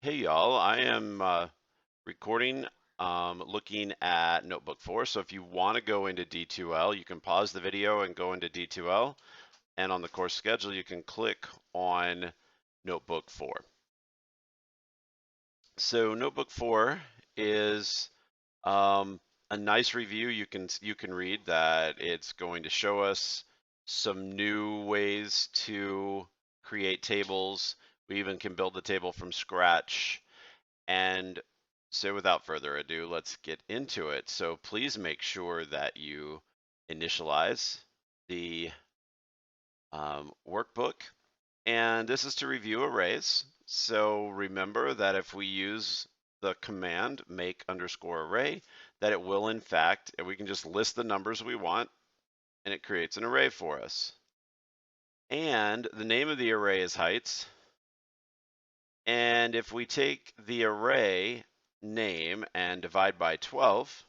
Hey y'all, I am recording looking at Notebook 4. So if you want to go into D2L, you can pause the video and go into D2L. And on the course schedule, you can click on Notebook 4. So Notebook 4 is a nice review. You can read that it's going to show us some new ways to create tables. We even can build the table from scratch. And so without further ado, let's get into it. So please make sure that you initialize the workbook. And this is to review arrays. So remember that if we use the command make underscore array, that it will in fact, we can just list the numbers we want and it creates an array for us. And the name of the array is heights. And if we take the array name and divide by 12,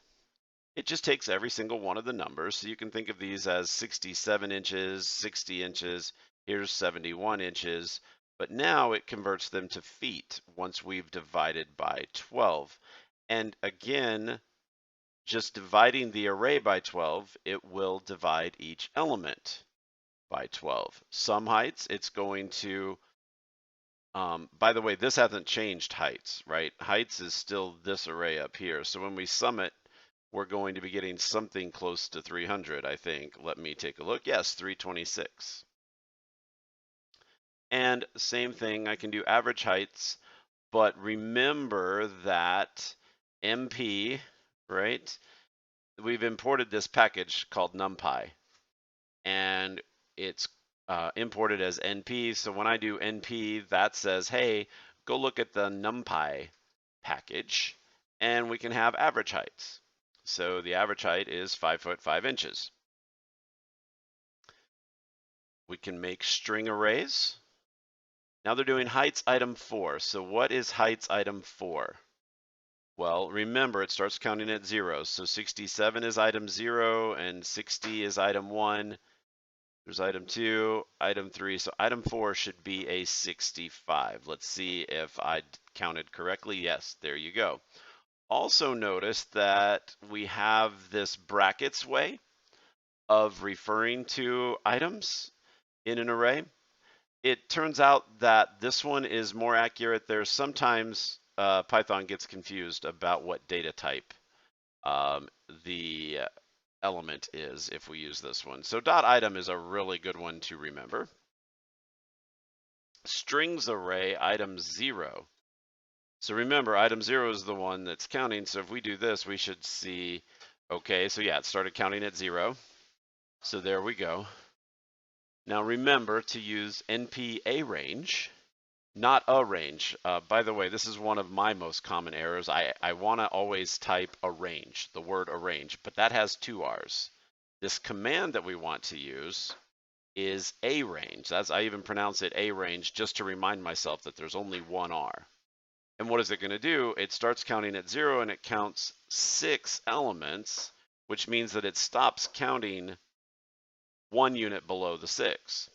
it just takes every single one of the numbers. So you can think of these as 67 inches, 60 inches, here's 71 inches, but now it converts them to feet once we've divided by 12. And again, just dividing the array by 12, it will divide each element by 12. Some heights, it's going to by the way, this hasn't changed heights, right? Heights is still this array up here. So when we sum it, we're going to be getting something close to 300, I think. Let me take a look. Yes, 326. And same thing, I can do average heights, but remember that MP, right? We've imported this package called NumPy, and it's imported as NP. So when I do NP, that says, hey, go look at the NumPy package, and we can have average heights. So the average height is 5 foot 5 inches. We can make string arrays. Now they're doing heights item 4. So what is heights item 4? Well, remember it starts counting at 0. So 67 is item 0 and 60 is item 1. There's item 2, item 3. So item 4 should be a 65. Let's see if I counted correctly. Yes, there you go. Also notice that we have this brackets way of referring to items in an array. It turns out that this one is more accurate. There's sometimes Python gets confused about what data type the element is if we use this one. So dot item is a really good one to remember. Strings array item 0. So remember, item 0 is the one that's counting. So if we do this, we should see, okay, so yeah, it started counting at 0. So there we go. Now remember to use NP arange, not arange. By the way, this is one of my most common errors. I want to always type arrange, the word arrange, but that has 2 R's. This command that we want to use is arange. I even pronounce it arange just to remind myself that there's only 1 R. And what is it going to do? It starts counting at 0 and it counts 6 elements, which means that it stops counting 1 unit below the 6.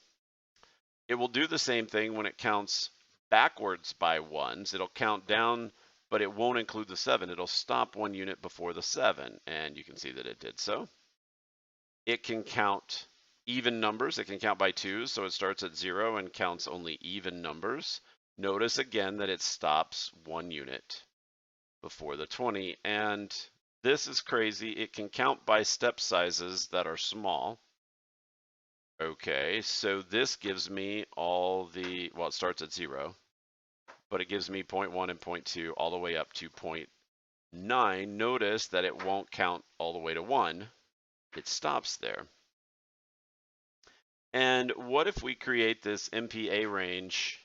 It will do the same thing when it counts backwards by ones. It'll count down, but it won't include the 7. It'll stop 1 unit before the 7, and you can see that it did so. It can count even numbers. It can count by 2s, so it starts at 0 and counts only even numbers. Notice again that it stops 1 unit before the 20, and this is crazy. It can count by step sizes that are small. Okay, so this gives me all the, well, it starts at 0, but it gives me 0.1 and 0.2 all the way up to 0.9. Notice that it won't count all the way to 1. It stops there. And what if we create this MP arange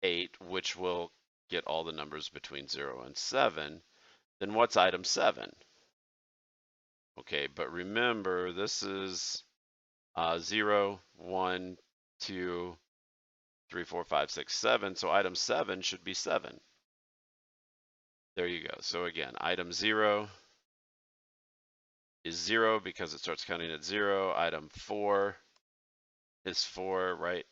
8, which will get all the numbers between 0 and 7? Then what's item 7? Okay, but remember, this is 0, 1, 2, 3, 4, 5, 6, 7. So item 7 should be 7. There you go. So again, item 0 is 0 because it starts counting at 0. Item 4 is 4, right?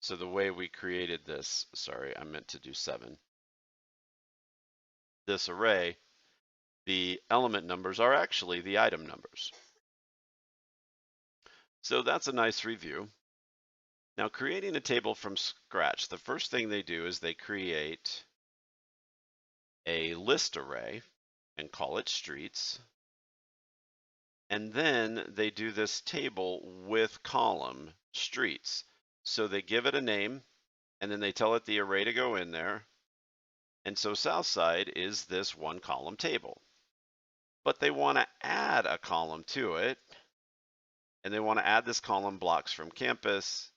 So the way we created this, sorry, I meant to do 7. This array, the element numbers are actually the item numbers. So that's a nice review. Now, creating a table from scratch, the first thing they do is they create a list array and call it streets. And then they do this table with column streets. So they give it a name, and then they tell it the array to go in there. And so Southside is this one column table. But they want to add a column to it, and they want to add this column blocks from campus,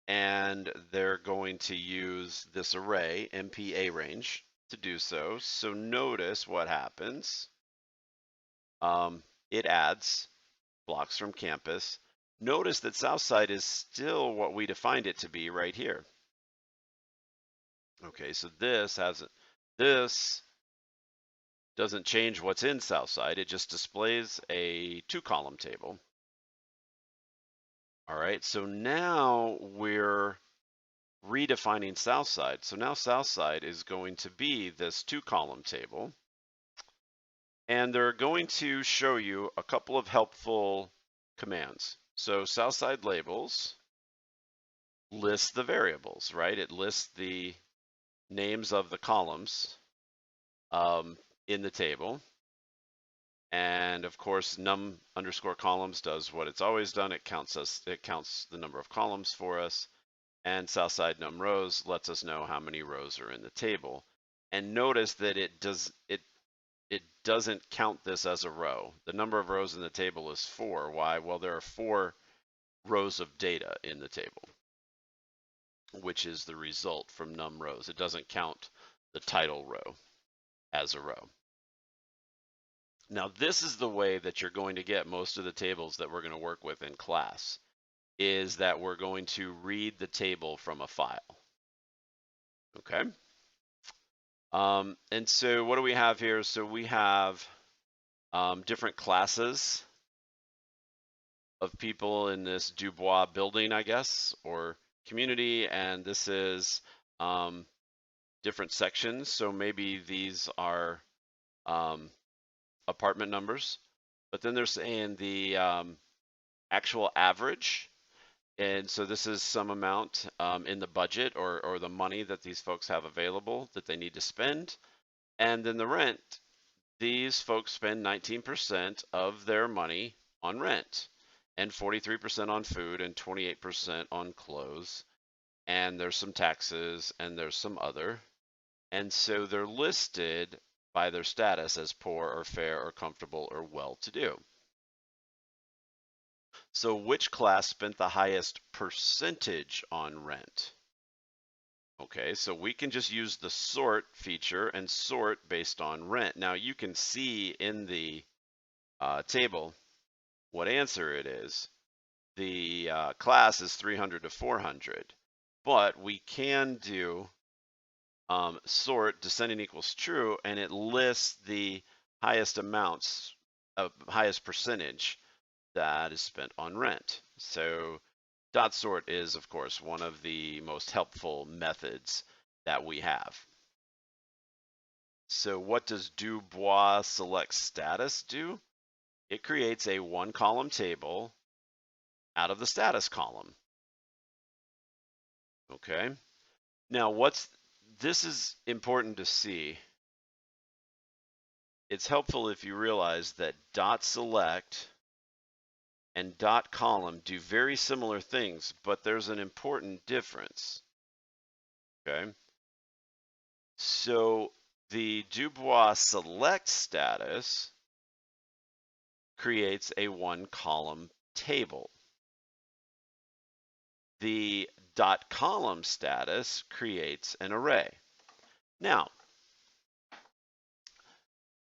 and they're going to use this array, MPA range, to do so. So notice what happens. It adds blocks from campus. Notice that Southside is still what we defined it to be right here. Okay, so this doesn't change what's in Southside. It just displays a 2-column table. All right, so now we're redefining Southside. So now Southside is going to be this 2-column table. And they're going to show you a couple of helpful commands. So Southside labels lists the variables, right? It lists the names of the columns in the table. And of course, num_columns does what it's always done. It counts the number of columns for us. And Southside num_rows lets us know how many rows are in the table. And notice that it doesn't count this as a row. The number of rows in the table is 4. Why? Well, there are 4 rows of data in the table, which is the result from num_rows. It doesn't count the title row as a row. Now, this is the way that you're going to get most of the tables that we're going to work with in class, is that we're going to read the table from a file. Okay? And so what do we have here? So we have different classes of people in this Dubois building, I guess, or community, and this is different sections. So maybe these are apartment numbers, but then they're saying the actual average. And so this is some amount in the budget or the money that these folks have available that they need to spend. And then the rent, these folks spend 19% of their money on rent and 43% on food and 28% on clothes. And there's some taxes and there's some other. And so they're listed by their status as poor or fair or comfortable or well-to-do. So which class spent the highest percentage on rent? Okay, so we can just use the sort feature and sort based on rent. Now you can see in the table what answer it is. The class is 300 to 400, but we can do sort descending equals true, and it lists the highest amounts of highest percentage that is spent on rent. So dot sort is, of course, one of the most helpful methods that we have. So what does Dubois select status do? It creates a 1-column table out of the status column. Okay. Now this is important to see. It's helpful if you realize that dot select and dot column do very similar things, but there's an important difference. Okay. So the Dubois select status creates a 1-column table. The dot column status creates an array. Now,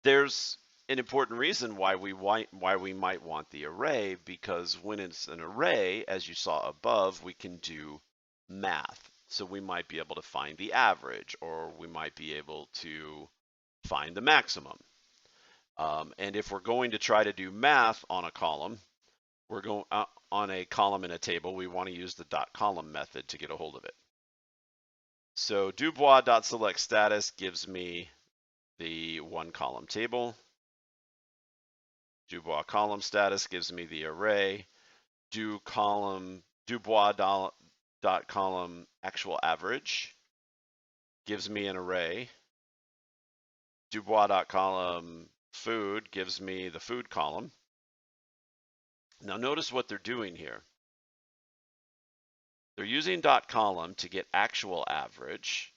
there's an important reason why we might want the array, because when it's an array, as you saw above, we can do math. So we might be able to find the average, or we might be able to find the maximum. And if we're going to try to do math on a column, we're going on a column in a table, we want to use the dot column method to get a hold of it. So Dubois.select status gives me the one column table. Dubois column status gives me the array. Dubois dot column actual average gives me an array. Dubois dot column food gives me the food column. Now notice what they're doing here. They're using dot column to get actual average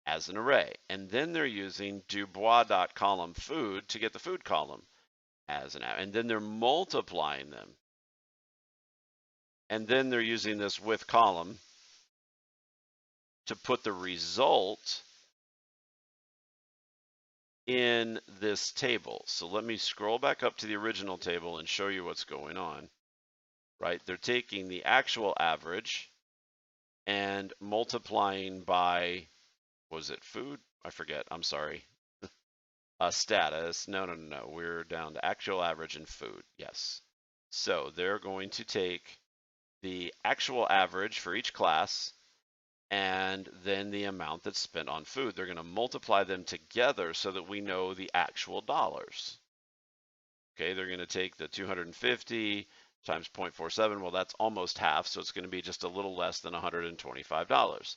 as an array, and then they're using Dubois dot column food to get the food column as an array, and then they're multiplying them. And then they're using this with column to put the result in this table. So let me scroll back up to the original table and show you what's going on. Right? They're taking the actual average and multiplying by, was it food? I forget. I'm sorry. Status. No. We're down to actual average and food. Yes. So they're going to take the actual average for each class and then the amount that's spent on food. They're going to multiply them together so that we know the actual dollars. Okay, they're going to take the 250 times 0.47. Well, that's almost half, so it's going to be just a little less than $125.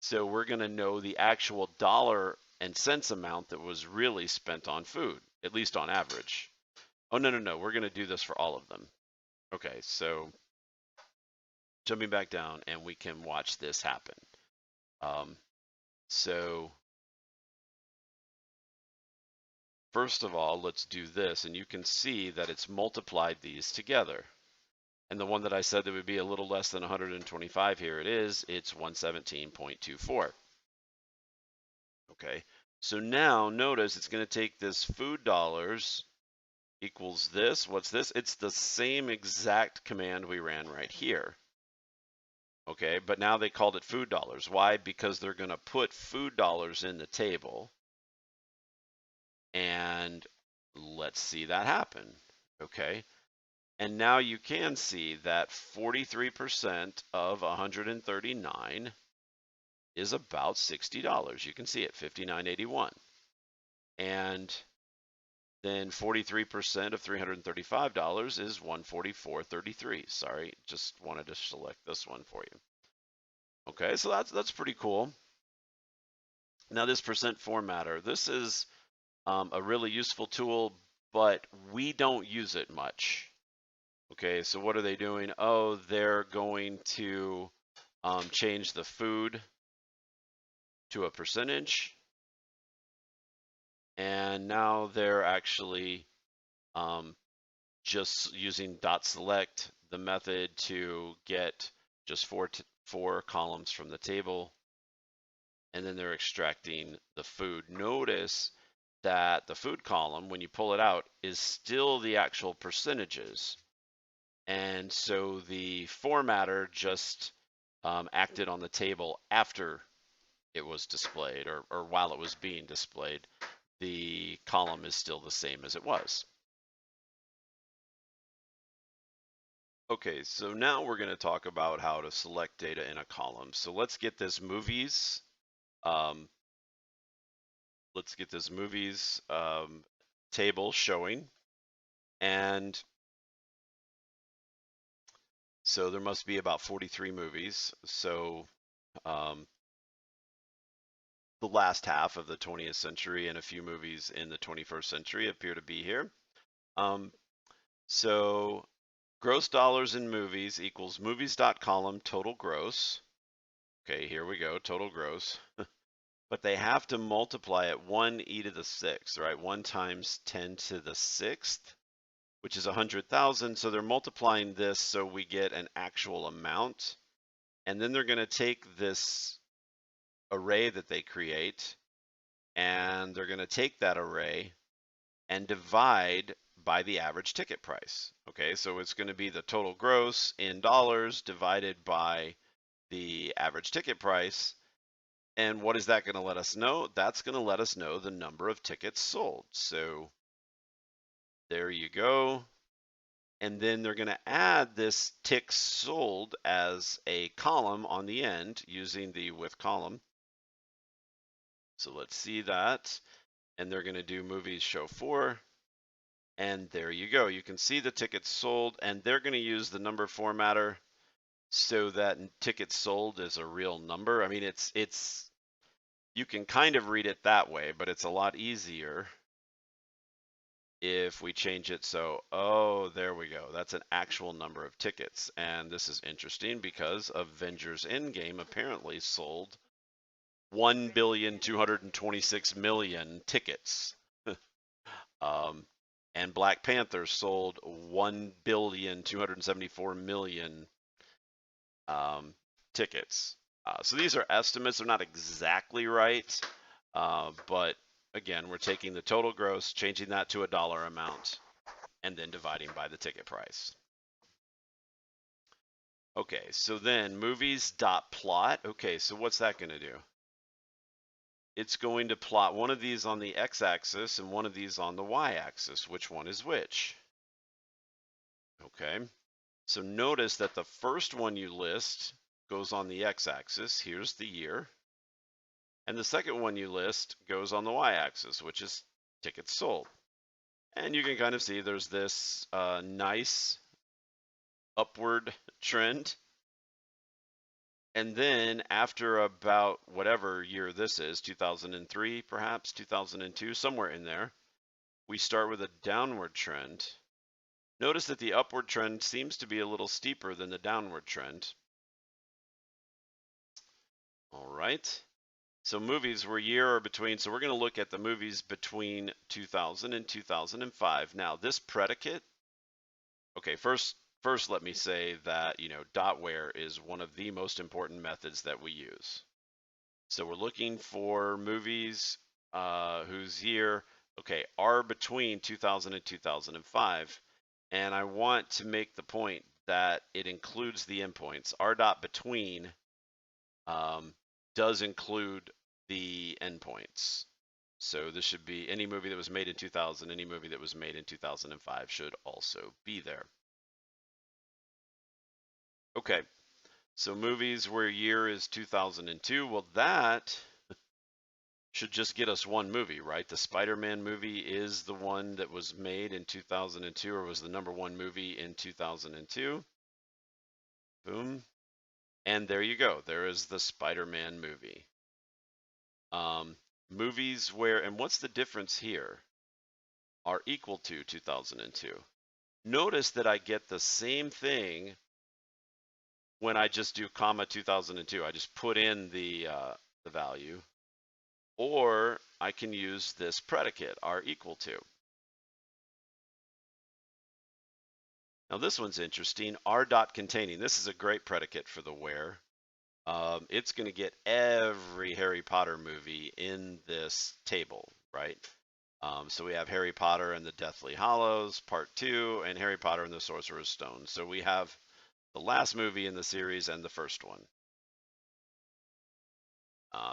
So we're going to know the actual dollar and cents amount that was really spent on food, at least on average. Oh, no. We're going to do this for all of them. Okay, so jumping back down, and we can watch this happen. So first of all, let's do this, and you can see that it's multiplied these together. And the one that I said that would be a little less than 125, here it is, it's 117.24. Okay, so now notice it's going to take this food dollars equals this. What's this? It's the same exact command we ran right here. Okay, but now they called it food dollars. Why? Because they're going to put food dollars in the table. And let's see that happen. Okay, and now you can see that 43% of 139 is about $60. You can see it, $59.81. And then 43% of $335 is $144.33. Sorry, just wanted to select this one for you. Okay, so that's pretty cool. Now this percent formatter, this is a really useful tool, but we don't use it much. Okay, so what are they doing? Oh, they're going to change the food to a percentage. And now they're actually just using .select, the method, to get just four columns from the table. And then they're extracting the food. Notice that the food column, when you pull it out, is still the actual percentages. And so the formatter just acted on the table after it was displayed, or while it was being displayed. The column is still the same as it was. Okay, so now we're going to talk about how to select data in a column. So let's get this movies. Let's get this movies table showing. And so there must be about 43 movies. So the last half of the 20th century and a few movies in the 21st century appear to be here. So gross dollars in movies equals movies.column total gross. Okay, here we go, total gross. But they have to multiply it 1e to the 6th, right? 1 times 10 to the 6th, which is 100,000. So they're multiplying this so we get an actual amount. And then they're going to take this array that they create, and they're going to take that array and divide by the average ticket price. Okay, so it's going to be the total gross in dollars divided by the average ticket price. And what is that going to let us know? That's going to let us know the number of tickets sold. So there you go. And then they're going to add this ticks sold as a column on the end using the with column. So let's see that. And they're going to do movies show 4. And there you go. You can see the tickets sold, and they're going to use the number formatter so that tickets sold is a real number. I mean, it's you can kind of read it that way, but it's a lot easier if we change it so, oh, there we go. That's an actual number of tickets. And this is interesting because Avengers Endgame apparently sold 1,226,000,000 tickets. And Black Panther sold 1,274,000,000 tickets. So these are estimates. They're not exactly right, but again, we're taking the total gross, changing that to a dollar amount, and then dividing by the ticket price. Okay, so then movies.plot. Okay, so what's that going to do? It's going to plot one of these on the x-axis and one of these on the y-axis. Which one is which? Okay, so notice that the first one you list goes on the x-axis. Here's the year. And the second one you list goes on the y-axis, which is tickets sold. And you can kind of see there's this nice upward trend. And then after about whatever year this is, 2003, perhaps 2002, somewhere in there, we start with a downward trend. Notice that the upward trend seems to be a little steeper than the downward trend. All right. So movies were year or between. So we're going to look at the movies between 2000 and 2005. Now this predicate, okay, first let me say that, dotware is one of the most important methods that we use. So we're looking for movies whose year, okay, are between 2000 and 2005. And I want to make the point that it includes the endpoints. R dot between does include the endpoints. So this should be any movie that was made in 2000, any movie that was made in 2005 should also be there. Okay, so movies where year is 2002, well that should just get us one movie, right? The Spider-Man movie is the one that was made in 2002 or was the #1 movie in 2002. Boom. And there you go. There is the Spider-Man movie. Movies where, and what's the difference here, are equal to 2002. Notice that I get the same thing when I just do comma 2002. I just put in the value, or I can use this predicate, are equal to. Now this one's interesting, R dot containing. This is a great predicate for the where. It's going to get every Harry Potter movie in this table, right? So we have Harry Potter and the Deathly Hallows, Part 2, and Harry Potter and the Sorcerer's Stone. So we have the last movie in the series and the first one.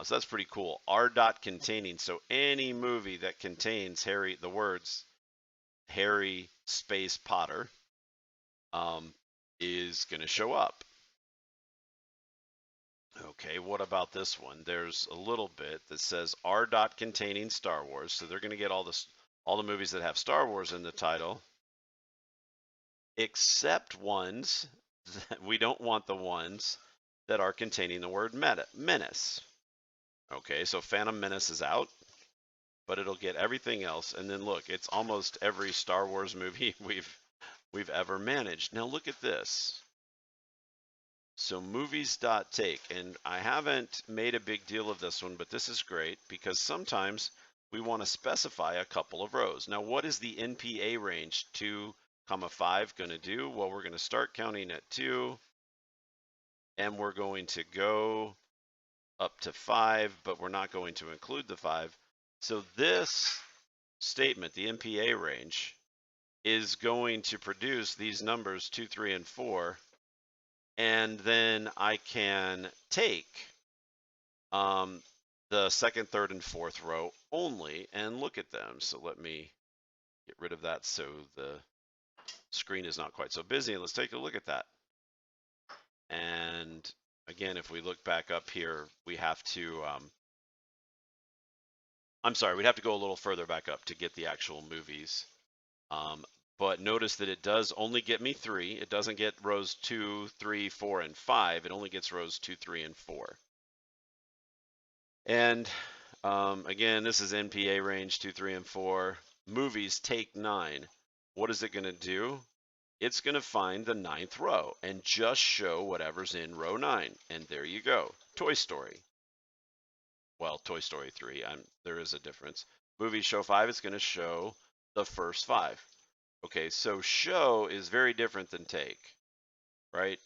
So that's pretty cool. R dot containing. So any movie that contains the words Harry space Potter is going to show up. Okay, what about this one? There's a little bit that says R dot containing Star Wars. So they're going to get all the movies that have Star Wars in the title, except ones that we don't want, the ones that are containing the word menace. Okay, so Phantom Menace is out, but it'll get everything else. And then look, it's almost every Star Wars movie we've ever managed. Now look at this. So movies.take, and I haven't made a big deal of this one, but this is great because sometimes we want to specify a couple of rows. Now what is the NPA range 2, 5 going to do? Well, we're going to start counting at 2, and we're going to go up to 5, but we're not going to include the 5. So this statement, the NPA range, is going to produce these numbers 2, 3, and 4. And then I can take the second, third, and fourth row only and look at them. So let me get rid of that so the screen is not quite so busy. Let's take a look at that. And again, if we look back up here, we have to, I'm sorry, we'd have to go a little further back up to get the actual movies. But notice that it does only get me 3. It doesn't get rows 2, 3, 4, and 5. It only gets rows 2, 3, and 4. And again, this is NPA range 2, 3, and 4. Movies take 9. What is it going to do? It's going to find the 9th row and just show whatever's in row 9. And there you go. Toy Story. Well, Toy Story 3, there is a difference. Movies show 5, it's going to show the first 5. Okay, so show is very different than take, right?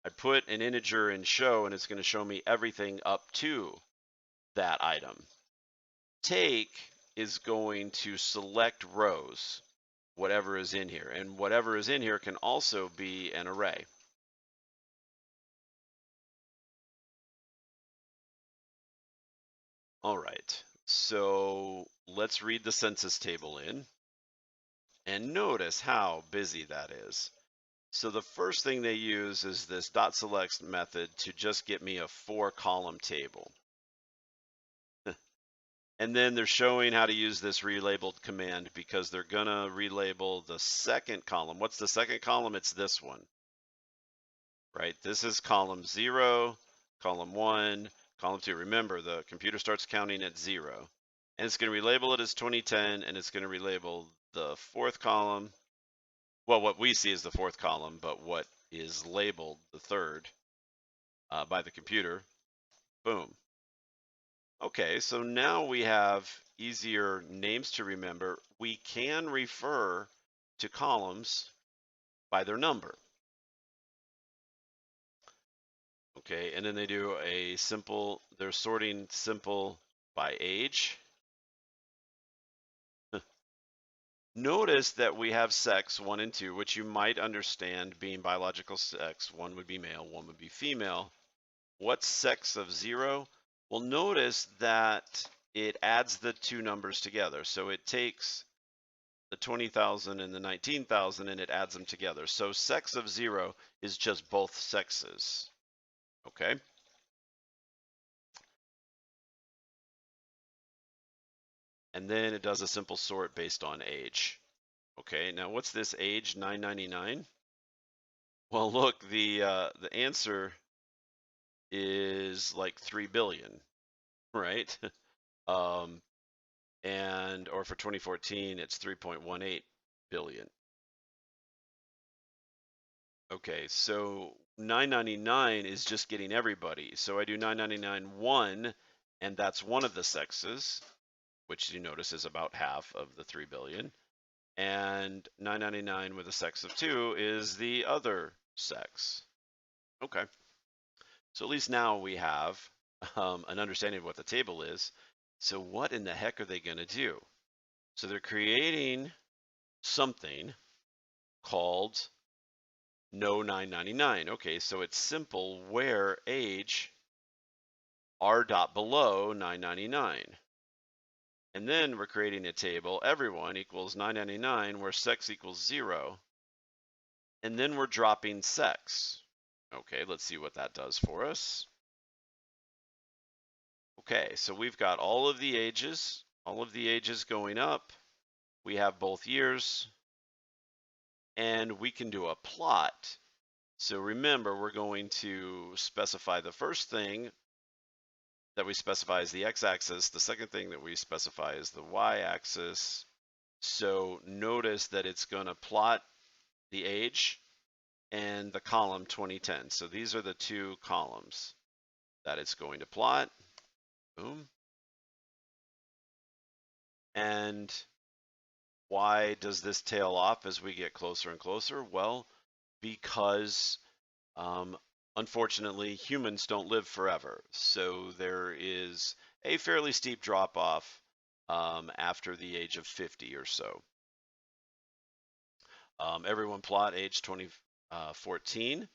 I put an integer in show and it's going to show me everything up to that item. Take is going to select rows, whatever is in here, and whatever is in here can also be an array. All right, so let's read the census table in and notice how busy that is. So the first thing they use is this .select method to just get me a 4-column table. And then they're showing how to use this relabeled command because they're gonna relabel the second column. What's the second column? It's this one, right? This is column 0, column 1, column 2. Remember, the computer starts counting at 0. And it's gonna relabel it as 2010, and it's gonna relabel the 4th column. Well, what we see is the 4th column, but what is labeled the 3rd by the computer, boom. Okay, so now we have easier names to remember. We can refer to columns by their number. Okay, and then they do a simple, they're sorting simple by age. Notice that we have sex 1 and 2, which you might understand being biological sex. 1 would be male, 1 would be female. What's sex of 0? Well, notice that it adds the 2 numbers together. So it takes the 20,000 and the 19,000 and it adds them together. So sex of 0 is just both sexes. Okay. And then it does a simple sort based on age. Okay, now what's this age 999? Well, look, the answer is like 3 billion, right? And or for 2014, it's 3.18 billion. Okay, so 999 is just getting everybody. So I do 999 1, and that's one of the sexes, which you notice is about half of the 3 billion. And 999 with a sex of 2 is the other sex. Okay. So at least now we have an understanding of what the table is. So what in the heck are they going to do? So they're creating something called no 999. Okay, so it's simple where age r dot below 999. And then we're creating a table, everyone equals 999, where sex equals 0. And then we're dropping sex. Okay, let's see what that does for us. Okay, so we've got all of the ages going up. We have both years, and we can do a plot. So remember, we're going to specify the first thing that we specify is the x-axis. The second thing that we specify is the y-axis. So notice that it's going to plot the age and the column 2010. So these are the 2 columns that it's going to plot. Boom. And why does this tail off as we get closer and closer? Well, because unfortunately, humans don't live forever. So there is a fairly steep drop off after the age of 50 or so. Everyone plot age 2014.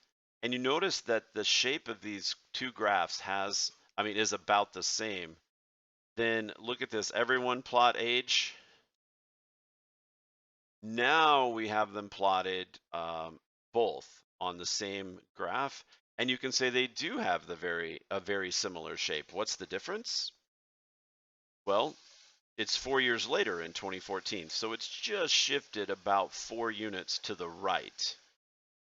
And you notice that the shape of these 2 graphs is about the same. Then look at this, everyone plot age. Now we have them plotted both on the same graph, and you can say they do have a very similar shape. What's the difference? Well, it's 4 years later in 2014, so it's just shifted about 4 units to the right.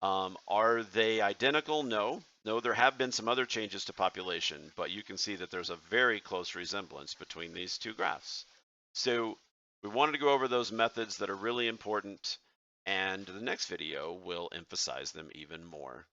Are they identical? No. No, there have been some other changes to population, but you can see that there's a very close resemblance between these two graphs. So we wanted to go over those methods that are really important, and the next video will emphasize them even more.